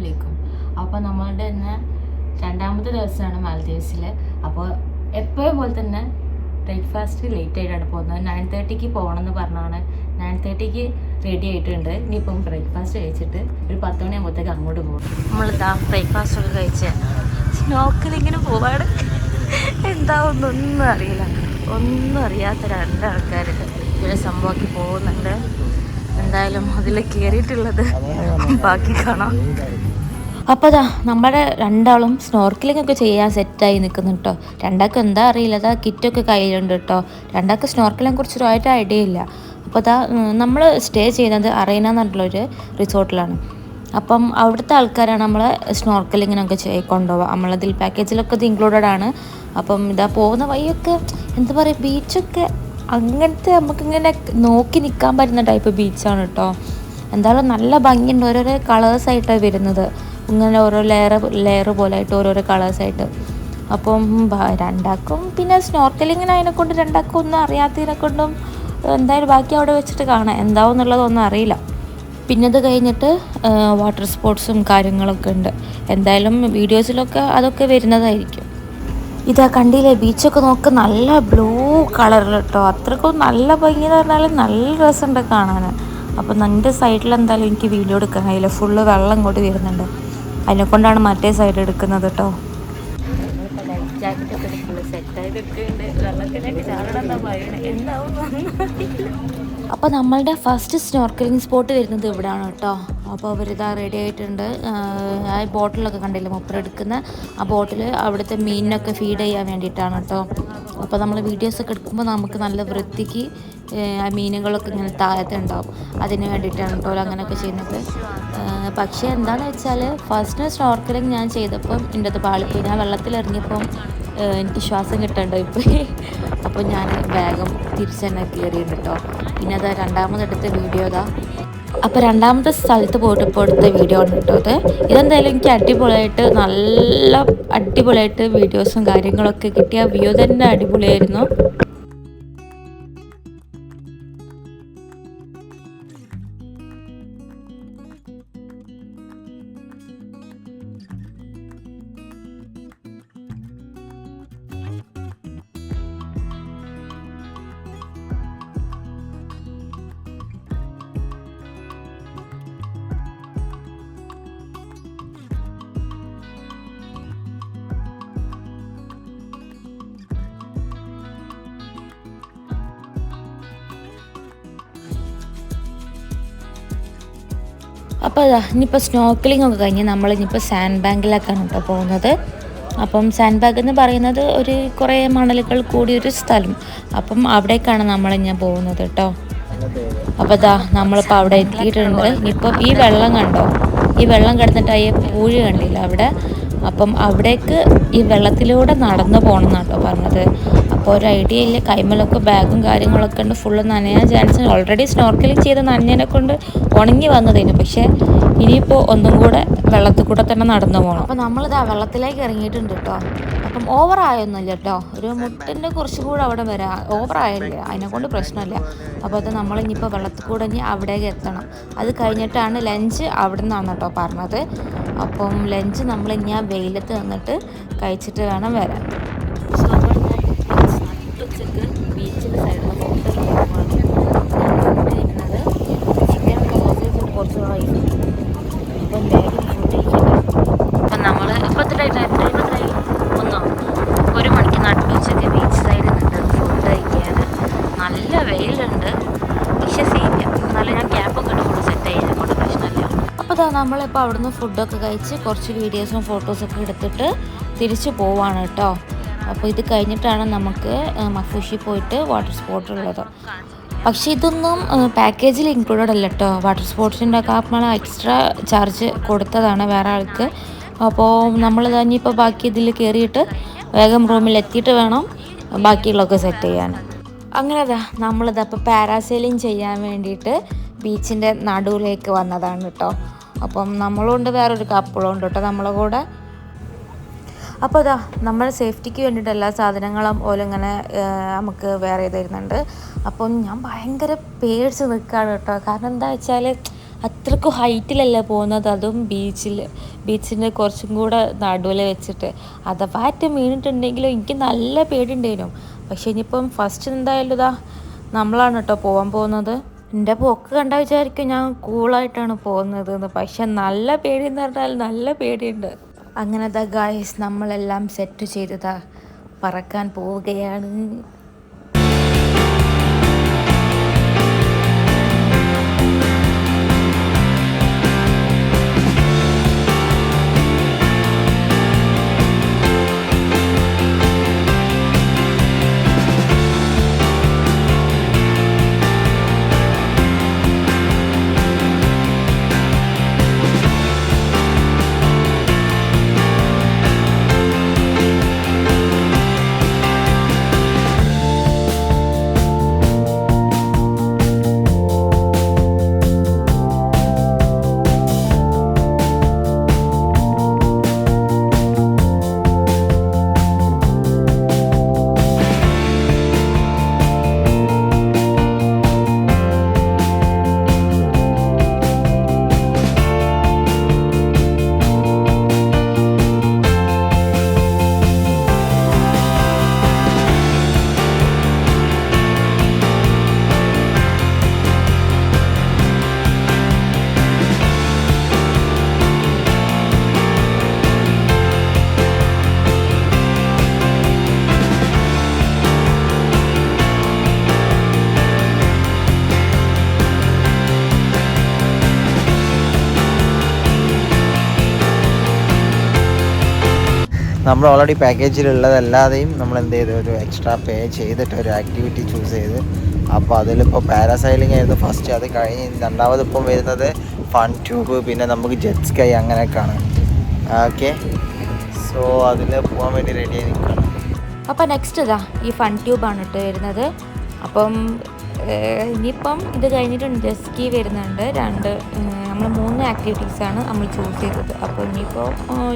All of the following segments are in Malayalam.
അസ്സലാമലൈക്കും. അപ്പോൾ നമ്മളുടെ തന്നെ രണ്ടാമത്തെ ദിവസമാണ് മാലദ്വീപ്സിൽ. അപ്പോൾ എപ്പോഴും പോലെ തന്നെ ബ്രേക്ക്ഫാസ്റ്റ് ലേറ്റ് ആയിട്ടാണ് പോകുന്നത്. 9:30 പോകണമെന്ന് പറഞ്ഞാണ്. 9:30 റെഡി ആയിട്ടുണ്ട്. ഇനിയിപ്പം ബ്രേക്ക്ഫാസ്റ്റ് കഴിച്ചിട്ട് ഒരു 10 മണിയാകുമ്പോഴത്തേക്ക് അങ്ങോട്ട് പോകും. നമ്മളിതാ ബ്രേക്ക്ഫാസ്റ്റ് ഒക്കെ കഴിച്ച് സ്നോക്കലിങ്ങനെ പോവാണ്. എന്താവുന്നൊന്നും അറിയില്ല. ഒന്നും അറിയാത്ത രണ്ടാൾക്കാർ ഇതിനെ സംഭവമാക്കി പോകുന്നുണ്ട്. എന്തായാലും അതിൽ കയറിയിട്ടുള്ളത് ബാക്കി കാണാം. അപ്പോൾ അതാ നമ്മുടെ രണ്ടാളും സ്നോർക്കലിംഗ് ഒക്കെ ചെയ്യാൻ സെറ്റായി നിൽക്കുന്നു കേട്ടോ. രണ്ടാൾക്കും എന്താ അറിയില്ല, അതാ കിറ്റൊക്കെ കയ്യിലുണ്ട് കേട്ടോ. രണ്ടാൾക്ക് സ്നോർക്കലിനെ കുറിച്ചൊരു ഐഡിയ ഇല്ല. അപ്പോൾ അതാ നമ്മൾ സ്റ്റേ ചെയ്യുന്നത് അറൈന എന്ന് പറഞ്ഞിട്ടുള്ളൊരു റിസോർട്ടിലാണ്. അപ്പം അവിടുത്തെ ആൾക്കാരാണ് നമ്മളെ സ്നോർക്കലിങ്ങിനൊക്കെ കൊണ്ടുപോകുക. നമ്മളതിൽ പാക്കേജിലൊക്കെ ഇത് ഇൻക്ലൂഡഡ് ആണ്. അപ്പം ഇതാ പോകുന്ന വഴിയൊക്കെ എന്താ പറയുക, ബീച്ചൊക്കെ അങ്ങനത്തെ നമുക്കിങ്ങനെ നോക്കി നിൽക്കാൻ പറ്റുന്ന ടൈപ്പ് ബീച്ചാണ് കേട്ടോ. എന്തായാലും നല്ല ഭംഗിയുണ്ട്. ഓരോരോ കളേഴ്സായിട്ടാണ് വരുന്നത്. ഇങ്ങനെ ഓരോ ലെയർ പോലെ ആയിട്ട് ഓരോരോ കളേഴ്സായിട്ട്. അപ്പം രണ്ടാക്കും പിന്നെ സ്നോർക്കലിങ്ങിന് അതിനെക്കൊണ്ട് രണ്ടാക്കും ഒന്നും അറിയാത്തതിനെ കൊണ്ടും എന്തായാലും ബാക്കി അവിടെ വെച്ചിട്ട് കാണാം. എന്താവും എന്നുള്ളതൊന്നും അറിയില്ല. പിന്നെ അത് കഴിഞ്ഞിട്ട് വാട്ടർ സ്പോർട്സും കാര്യങ്ങളൊക്കെ ഉണ്ട്. എന്തായാലും വീഡിയോസിലൊക്കെ അതൊക്കെ വരുന്നതായിരിക്കും. ഇതാ കണ്ടില്ലേ, ബീച്ചൊക്കെ നോക്ക്, നല്ല ബ്ലൂ കളറിൽ കേട്ടോ. അത്രക്കും നല്ല ഭംഗി എന്ന് പറഞ്ഞാൽ നല്ല രസമുണ്ട് കാണാൻ. അപ്പം എൻ്റെ സൈഡിൽ എന്തായാലും എനിക്ക് വീഡിയോ എടുക്കാൻ കഴിയില്ല. ഫുള്ള് വെള്ളം ഇങ്ങോട്ട് വരുന്നുണ്ട്. അതിനെക്കൊണ്ടാണ് മറ്റേ സൈഡ് എടുക്കുന്നത് കേട്ടോ. അപ്പോൾ നമ്മളുടെ ഫസ്റ്റ് സ്നോർക്കലിംഗ് സ്പോട്ട് വരുന്നത് ഇവിടെയാണ് കേട്ടോ. അപ്പോൾ അവരിതാ റെഡി ആയിട്ടുണ്ട്. ആ ബോട്ടിലൊക്കെ കണ്ടില്ലേ മൂപ്പർ എടുക്കുന്ന ആ ബോട്ടിൽ അവിടുത്തെ മീനിനൊക്കെ ഫീഡ് ചെയ്യാൻ വേണ്ടിയിട്ടാണ് കേട്ടോ. അപ്പോൾ നമ്മൾ വീഡിയോസൊക്കെ എടുക്കുമ്പോൾ നമുക്ക് നല്ല വൃത്തിക്ക് ആ മീനുകളൊക്കെ ഇങ്ങനെ താഴത്തുണ്ടാവും. അതിന് വേണ്ടിയിട്ടാണ് കേട്ടോ അങ്ങനെയൊക്കെ ചെയ്യുന്നത്. പക്ഷേ എന്താണെന്ന് വെച്ചാൽ ഫസ്റ്റ് സ്നോർക്കലിംഗ് ഞാൻ ചെയ്തപ്പം എൻ്റെ അത് പാളിപ്പോയി. ഞാൻ വെള്ളത്തിലിറങ്ങിയപ്പം എനിക്ക് ശ്വാസം കിട്ടണ്ടായി പോയി. അപ്പോൾ ഞാൻ വേഗം തിരിച്ച് തന്നെ കയറിയിട്ടുണ്ട് കേട്ടോ. പിന്നെ അത് രണ്ടാമതെടുത്ത വീഡിയോ അതാ. അപ്പോൾ രണ്ടാമത്തെ സ്ഥലത്ത് പോയിട്ട് ഇപ്പോൾ എടുത്ത വീഡിയോ ആണ് കേട്ടോ അത്. ഇതെന്തായാലും എനിക്ക് നല്ല അടിപൊളിയായിട്ട് വീഡിയോസും കാര്യങ്ങളൊക്കെ കിട്ടിയ വ്യൂ തന്നെ അടിപൊളിയായിരുന്നു. അപ്പോൾ അതാ ഇനിയിപ്പോൾ സ്നോക്കലിംഗ് ഒക്കെ കഴിഞ്ഞ് നമ്മളിനിപ്പോൾ സാൻഡ് ബാങ്കിലേക്കാണ് കേട്ടോ പോകുന്നത്. അപ്പം സാൻഡ് ബാഗ് എന്ന് പറയുന്നത് ഒരു കുറേ മണലുകൾ കൂടിയൊരു സ്ഥലം. അപ്പം അവിടേക്കാണ് നമ്മളിങ്ങനെ പോകുന്നത് കേട്ടോ. അപ്പോൾ അതാ നമ്മളിപ്പോൾ അവിടെ എത്തിയിട്ടുണ്ട്. ഇനിയിപ്പം ഈ വെള്ളം കണ്ടോ, ഈ വെള്ളം കിടന്നിട്ടായി പൂഴി കണ്ടില്ല അവിടെ. അപ്പം അവിടേക്ക് ഈ വെള്ളത്തിലൂടെ നടന്നു പോകണം എന്നാട്ടോ പറഞ്ഞത്. അപ്പോൾ ഒരു ഐഡിയ ഇല്ല. കൈമലൊക്കെ ബാഗും കാര്യങ്ങളൊക്കെ ഉണ്ട്. ഫുള്ള് നനയാൻ ചാൻസ്. ഓൾറെഡി സ്നോർക്കലിംഗ് ചെയ്ത് നനഞ്ഞതിനെ കൊണ്ട് ഉണങ്ങി വന്നതിന്. പക്ഷേ ഇനിയിപ്പോൾ ഒന്നും കൂടെ വെള്ളത്തിൽ കൂടെ തന്നെ നടന്നു പോകണം. അപ്പോൾ നമ്മളിതാ വെള്ളത്തിലേക്ക് ഇറങ്ങിയിട്ടുണ്ട് കേട്ടോ. അപ്പം ഓവറായൊന്നുമില്ല കേട്ടോ. ഒരു മുട്ടിൻ്റെ കുറച്ചും കൂടെ അവിടെ വരാം. ഓവറായില്ല, അതിനെക്കൊണ്ട് പ്രശ്നമില്ല. അപ്പോൾ അത് നമ്മളിനിപ്പോൾ വെള്ളത്തിൽ കൂടെ ഇനി അവിടേക്ക് എത്തണം. അത് കഴിഞ്ഞിട്ടാണ് ലഞ്ച് അവിടെ നിന്നാണ് കേട്ടോ പറഞ്ഞത്. അപ്പം ലഞ്ച് നമ്മളിനി ആ വെയിലത്ത് നിന്നിട്ട് കഴിച്ചിട്ട് വേണം വരാൻ. ഉച്ചക്ക് ബീച്ചിൻ്റെ സൈഡിൽ ഹോട്ടലിൽ പോകുന്നത് ചിക്കൻ കുറച്ച് റൈസ്. അപ്പം വേഗം ഫുഡ് കഴിക്കണം. അപ്പം നമ്മൾ ടൈം 1 മണിക്ക് നട്ടുച്ചയ്ക്ക് ബീച്ച് സൈഡിൽ നിന്നിട്ട് ഫുഡ് കഴിക്കാൻ. നല്ല വെയിലുണ്ട്, പക്ഷേ സീനില്ല. എന്നാലും ഞാൻ ക്യാപ്പൊക്കെ ഇട്ട് ഫുൾ സെറ്റ് ചെയ്യാൻ കൊണ്ട് പ്രശ്നമില്ല. അപ്പോൾ നമ്മളിപ്പോൾ അവിടുന്ന് ഫുഡൊക്കെ കഴിച്ച് കുറച്ച് വീഡിയോസും ഫോട്ടോസൊക്കെ എടുത്തിട്ട് തിരിച്ച് പോവാണ് കേട്ടോ. അപ്പോൾ ഇത് കഴിഞ്ഞിട്ടാണ് നമുക്ക് മഫൂഷി പോയിട്ട് വാട്ടർ സ്പോർട്സ് ഉള്ളത്. പക്ഷേ ഇതൊന്നും പാക്കേജിൽ ഇൻക്ലൂഡഡ് അല്ല കേട്ടോ. വാട്ടർ സ്പോർട്സിൻ്റെ ഒക്കെ നമ്മൾ എക്സ്ട്രാ ചാർജ് കൊടുത്തതാണ് വേറെ ആൾക്ക്. അപ്പോൾ നമ്മൾ ഇനിയിപ്പോൾ ബാക്കി ഇതിൽ കയറിയിട്ട് വേഗം റൂമിൽ എത്തിയിട്ട് വേണം ബാക്കിയുള്ളതൊക്കെ സെറ്റ് ചെയ്യാൻ. അങ്ങനെ നമ്മളിതപ്പോൾ പാരാസൈലിംഗ് ചെയ്യാൻ വേണ്ടിയിട്ട് ബീച്ചിൻ്റെ നടുവിലേക്ക് വന്നതാണ് കേട്ടോ. അപ്പം നമ്മളുണ്ട്, വേറൊരു കപ്പിളും ഉണ്ട് കേട്ടോ നമ്മളെ കൂടെ. അപ്പോൾ നമ്മുടെ സേഫ്റ്റിക്ക് വേണ്ടിയിട്ട് എല്ലാ സാധനങ്ങളും ഓലിങ്ങനെ നമുക്ക് വേറെ തരുന്നുണ്ട്. അപ്പം ഞാൻ ഭയങ്കര പേടിച്ച് നിൽക്കുകയാണ് കേട്ടോ. കാരണം എന്താ വെച്ചാൽ അത്രക്കും ഹൈറ്റിലല്ല പോകുന്നത്, അതും ബീച്ചിൻ്റെ കുറച്ചും കൂടെ നടുവിൽ വെച്ചിട്ട്. അഥവാറ്റം വീണിട്ടുണ്ടെങ്കിലും എനിക്ക് നല്ല പേടിയുണ്ടായിരുന്നു. പക്ഷേ ഇനിയിപ്പം ഫസ്റ്റ് എന്തായാലും നമ്മളാണ് കേട്ടോ പോകാൻ പോകുന്നത്. എൻ്റെ പോക്ക് കണ്ടാൽ വിചാരിക്കും ഞാൻ കൂളായിട്ടാണ് പോകുന്നത് എന്ന്. പക്ഷെ നല്ല പേടിയെന്ന് പറഞ്ഞാൽ നല്ല പേടിയുണ്ട്. അങ്ങനെ ഗായ്സ് നമ്മളെല്ലാം സെറ്റ് ചെയ്തതാ പറക്കാൻ പോവുകയാണ്. നമ്മൾ ഓൾറെഡി പാക്കേജിലുള്ളതല്ലാതെയും നമ്മൾ എന്ത് ചെയ്തു, ഒരു എക്സ്ട്രാ പേ ചെയ്തിട്ട് ഒരു ആക്ടിവിറ്റി ചൂസ് ചെയ്ത്. അപ്പോൾ അതിലിപ്പോൾ പാരാസൈലിംഗ് ആയിരുന്നു ഫസ്റ്റ്. അത് കഴിഞ്ഞ് രണ്ടാമത് ഇപ്പം വരുന്നത് ഫൺ ട്യൂബ്, പിന്നെ നമുക്ക് ജെറ്റ് സ്കൈ അങ്ങനെയൊക്കെയാണ്. ഓക്കെ, സോ അതിൽ പോകാൻ വേണ്ടി റെഡി ആയി നിൽക്കുകയാണ്. അപ്പോൾ നെക്സ്റ്റ് ഈ ഫൺ ട്യൂബാണ് ഇട്ട് വരുന്നത്. അപ്പം ഇനിയിപ്പം ഇത് കഴിഞ്ഞിട്ടുണ്ട് ജെറ്റ് സ്കീ വരുന്നുണ്ട്. നമ്മൾ 3 ആക്ടിവിറ്റീസാണ് നമ്മൾ ചൂസ് ചെയ്തത്. അപ്പോൾ ഇനിയിപ്പോൾ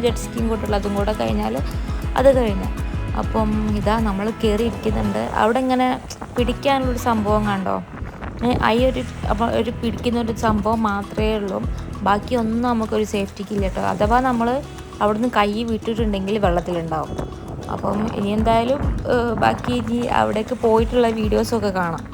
ജെറ്റ് സ്കീം കൂട്ടുള്ള അതും കൂടെ കഴിഞ്ഞാൽ അത് കഴിഞ്ഞു. അപ്പം നമ്മൾ കയറി ഇരിക്കുന്നുണ്ട്. അവിടെ ഇങ്ങനെ പിടിക്കാനുള്ളൊരു സംഭവം കണ്ടോ, ഒരു പിടിക്കുന്നൊരു സംഭവം മാത്രമേ ഉള്ളൂ. ബാക്കിയൊന്നും നമുക്കൊരു സേഫ്റ്റിക്ക് ഇല്ല കേട്ടോ. അഥവാ നമ്മൾ അവിടുന്ന് കൈ വിട്ടിട്ടുണ്ടെങ്കിൽ വെള്ളത്തിലുണ്ടാവും. അപ്പം ഇനി എന്തായാലും ബാക്കി ഇനി അവിടേക്ക് പോയിട്ടുള്ള വീഡിയോസൊക്കെ കാണാം.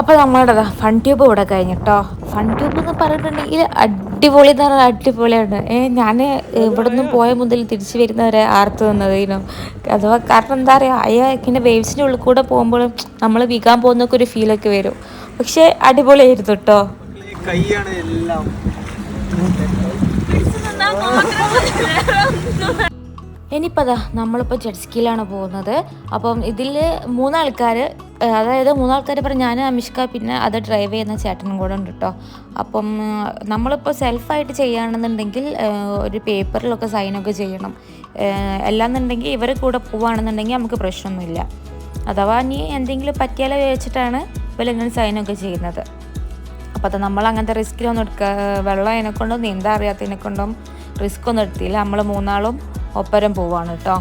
അപ്പോൾ നമ്മളുടെ ഫൺ ട്യൂബ് ഇവിടെ കഴിഞ്ഞിട്ടോ. ഫൺ ട്യൂബ് എന്ന് പറഞ്ഞിട്ടുണ്ടെങ്കിൽ അടിപൊളി എന്ന് പറഞ്ഞാൽ അടിപൊളിയാണ്. ഞാൻ ഇവിടെ നിന്നും പോയ മുതൽ തിരിച്ച് വരുന്നവരെ ആർത്ത് വന്നതിനും. അഥവാ കാരണം എന്താ പറയുക, ഇങ്ങനെ വേവ്സിൻ്റെ ഉള്ളിൽ കൂടെ പോകുമ്പോഴും നമ്മൾ വികാൻ പോകുന്നൊക്കെ ഒരു ഫീലൊക്കെ വരും. പക്ഷേ അടിപൊളിയായിരുന്നു കേട്ടോ. ഇനിയിപ്പോൾ നമ്മളിപ്പോൾ ജെറ്റ് സ്കീലാണ് പോകുന്നത്. അപ്പം ഇതിൽ 3 ആൾക്കാർ, അതായത് 3 ആൾക്കാർ പറഞ്ഞ് ഞാൻ, അമിഷ്ക, പിന്നെ അത് ഡ്രൈവ് ചെയ്യുന്ന ചേട്ടനും കൂടെ ഉണ്ട് കേട്ടോ. അപ്പം നമ്മളിപ്പോൾ സെൽഫായിട്ട് ചെയ്യുകയാണെന്നുണ്ടെങ്കിൽ ഒരു പേപ്പറിലൊക്കെ സൈനൊക്കെ ചെയ്യണം. അല്ലാന്നുണ്ടെങ്കിൽ ഇവർ കൂടെ പോവുകയാണെന്നുണ്ടെങ്കിൽ നമുക്ക് പ്രശ്നമൊന്നുമില്ല. അഥവാ ഇനി എന്തെങ്കിലും പറ്റിയാലോ വെച്ചിട്ടാണ് ഇവരിങ്ങനെ സൈനൊക്കെ ചെയ്യുന്നത്. അപ്പോൾ അത് നമ്മൾ അങ്ങനത്തെ റിസ്ക്കിലൊന്നും വെള്ളം അതിനെക്കൊണ്ടും നീന്താൻ അറിയാത്തതിനെക്കൊണ്ടും റിസ്ക് ഒന്നും എടുത്തില്ല. നമ്മൾ 3 ആളും ഒപ്പരം പോവാണ് കേട്ടോ.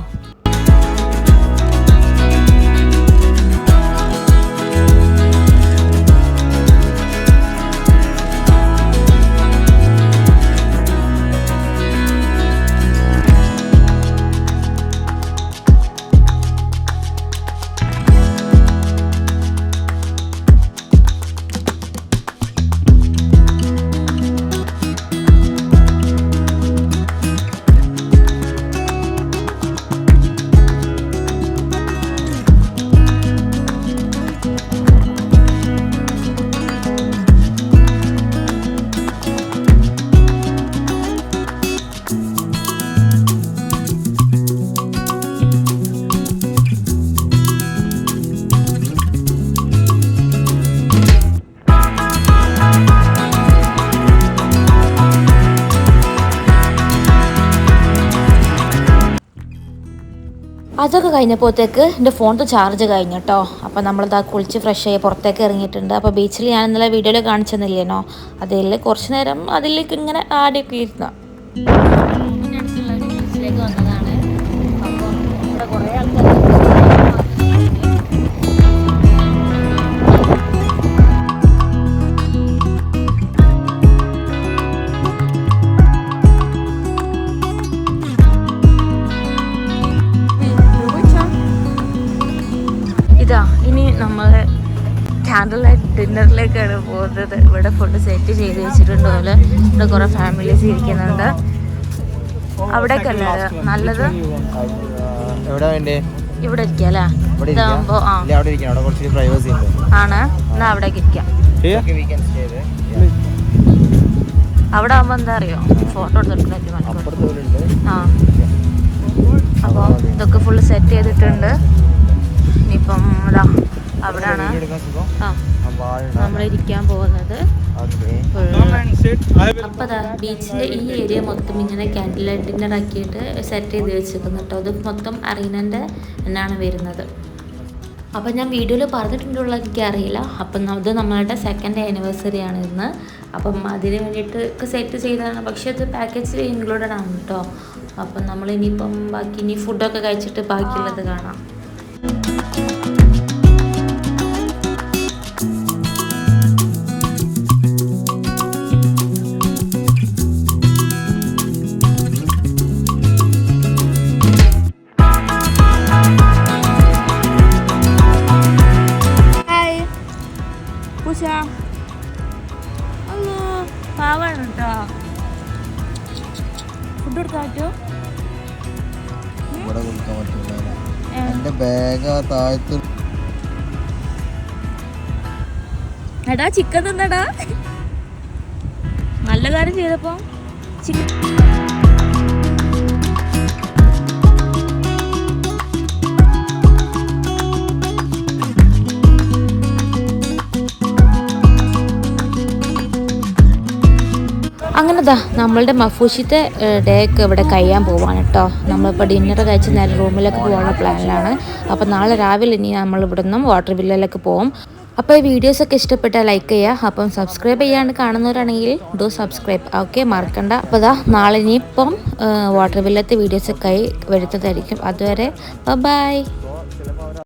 അതൊക്കെ കഴിഞ്ഞപ്പോഴത്തേക്ക് എൻ്റെ ഫോണിൻ്റെ ചാർജ് കഴിഞ്ഞു കേട്ടോ. അപ്പോൾ നമ്മളിതാ കുളിച്ച് ഫ്രഷ് ആയി പുറത്തേക്ക് ഇറങ്ങിയിട്ടുണ്ട്. അപ്പോൾ ബീച്ചിൽ ഞാൻ ഇന്നലെ വീഡിയോയിൽ കാണിച്ചെന്നില്ലേനോ, അതിൽ കുറച്ച് നേരം അതിലേക്ക് ഇങ്ങനെ ആടിയൊക്കെ ഇരുന്നു. അടുത്തുള്ള ഒരു ബീച്ചിലേക്ക് വന്നതാണ്. അപ്പോൾ ഇവിടെ കുറേ ആൾക്കാർ ഇതാ ഇനി നമ്മൾ ക്യാൻഡിൽ ലൈറ്റ് ഡിന്നറിലേക്കാണ് പോകുന്നത്. ഇവിടെ ഫുഡ് സെറ്റ് ചെയ്ത് വെച്ചിട്ടുണ്ട്. പോലെ ഇവിടെ കുറേ ഫാമിലീസ് ഇരിക്കുന്നുണ്ട്. അവിടേക്ക് അല്ലേ നല്ലത്? ഇവിടെ ഇരിക്കാം അല്ലേ? ഇതാകുമ്പോ ആണ്. എന്നാ അവിടേക്ക് ഇരിക്കാം. അവിടെ ആകുമ്പോ എന്താ അറിയോ, ഫോട്ടോ എടുത്തിട്ടുണ്ട്. ആ അപ്പോൾ ഇതൊക്കെ ഫുള്ള് സെറ്റ് ചെയ്തിട്ടുണ്ട്. ഇനിയിപ്പം ഇതാ അവിടാണ് നമ്മളിരിക്കാൻ പോകുന്നത്. അപ്പോൾ അതാ ബീച്ചിൻ്റെ ഈ ഏരിയ മൊത്തം ഇങ്ങനെ ക്യാൻഡിൽ ലൈറ്റ് ഡിന്നർ ആക്കിയിട്ട് സെറ്റ് ചെയ്ത് വെച്ചിരിക്കുന്നു കേട്ടോ. അത് മൊത്തം അറീനൻ്റെ എന്നാണ് വരുന്നത്. അപ്പം ഞാൻ വീഡിയോയിൽ പറഞ്ഞിട്ടുള്ള എനിക്കറിയില്ല. അപ്പം ഇത് നമ്മളുടെ 2nd ആനിവേഴ്സറി ആണ് ഇന്ന്. അപ്പം അതിന് വേണ്ടിയിട്ട് ഒക്കെ സെറ്റ് ചെയ്തതാണ്. പക്ഷേ അത് പാക്കേജിൽ ഇൻക്ലൂഡഡ് ആണ് കേട്ടോ. അപ്പം നമ്മളിനിയിപ്പം ബാക്കി ഇനി ഫുഡൊക്കെ കഴിച്ചിട്ട് ബാക്കിയുള്ളത് കാണാം. പാവാണ് കേട്ടോ. ഫുഡ് കൊടുക്കാൻ പറ്റുമോ? എന്റെ ബാഗ് താഴത്ത്. എടാ ചിക്കൻ തിന്നടാ. നല്ല കാര്യം ചെയ്തപ്പോ അങ്ങനെതാ നമ്മളുടെ മഫൂഷിത്തെ ഡേക്ക് ഇവിടെ കഴിയാൻ പോവാണ് കേട്ടോ. നമ്മളിപ്പോൾ ഡിന്നർ കഴിച്ച് നേരെ റൂമിലേക്ക് പോകാനുള്ള പ്ലാനിലാണ്. അപ്പോൾ നാളെ രാവിലെ ഇനി നമ്മൾ ഇവിടെ നിന്നും വാട്ടർ വില്ലയിലേക്ക് പോകും. അപ്പോൾ ഈ വീഡിയോസൊക്കെ ഇഷ്ടപ്പെട്ടാൽ ലൈക്ക് ചെയ്യുക. അപ്പം സബ്സ്ക്രൈബ് ചെയ്യാണ്ട് കാണുന്നവരാണെങ്കിൽ ഡു സബ്സ്ക്രൈബ്. ഓക്കെ, മറക്കണ്ട. അപ്പോൾ അതാ നാളെ ഇനിയിപ്പം വാട്ടർ വില്ലത്തെ വീഡിയോസൊക്കെ വരുന്നതായിരിക്കും. അതുവരെ ബൈ.